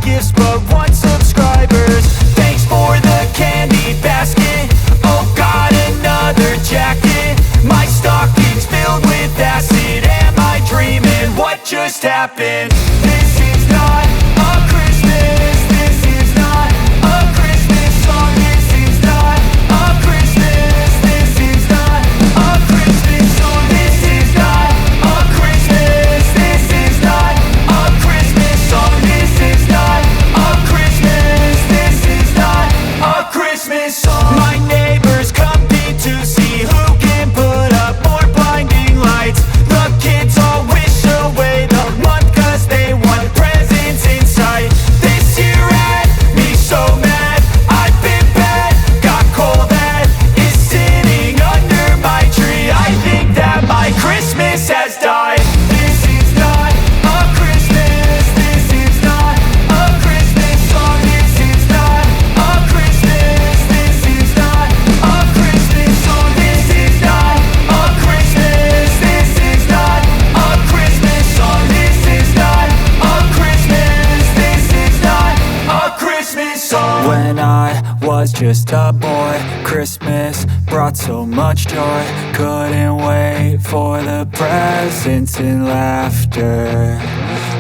gifts but want subscribers. Thanks for the candy basket. Oh God, another jacket. My stocking's filled with acid. Am I dreaming? What just happened? This is not a Christmas. This is not a Christmas song. This is not a Christmas. This is not a Christmas song. This is not a Christmas. This is not a Christmas song. This is not a Christmas. This is not a Christmas song. My neighbors compete to see who can put up more blinding lights. The kids all wish away the month 'cause they want presents in sight. This year had me so mad. I've been bad, got coal that is sitting under my tree. I think that my Christmas has died. This is not a Christmas. This is not a Christmas song. This is not a Christmas. This is not a Christmas song. This is not a Christmas. This is not a Christmas song. This is not a Christmas. This is not a Christmas song. When I was just a boy, Christmas brought so much joy. Couldn't wait for the presents and laughter.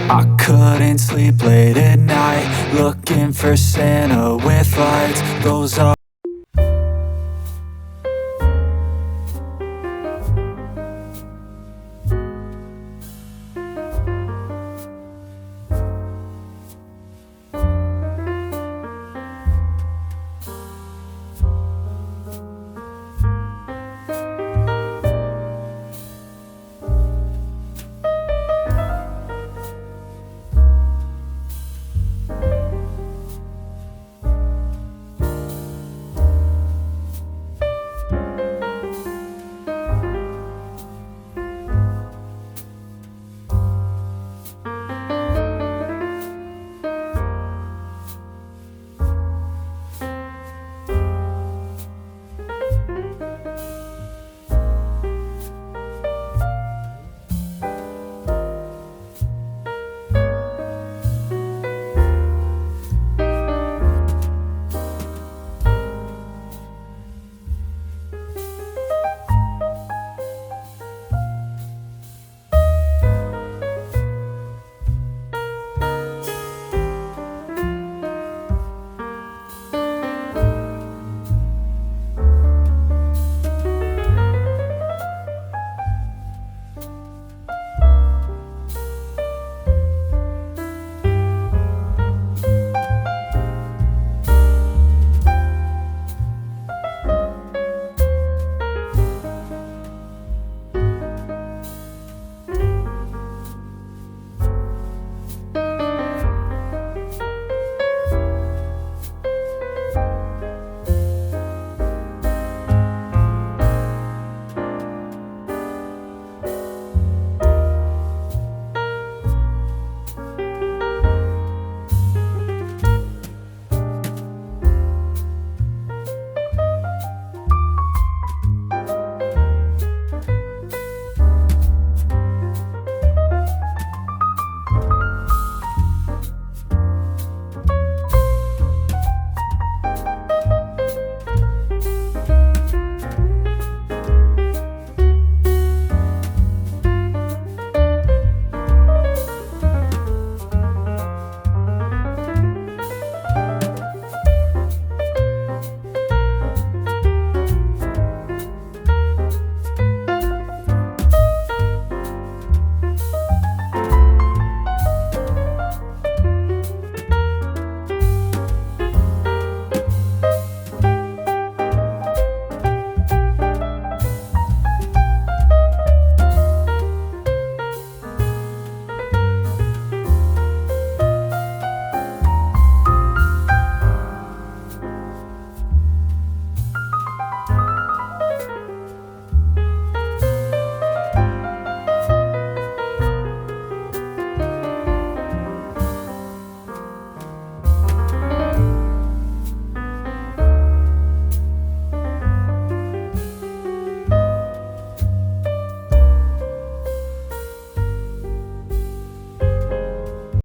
I couldn't sleep late at night, looking for Santa with lights. Those are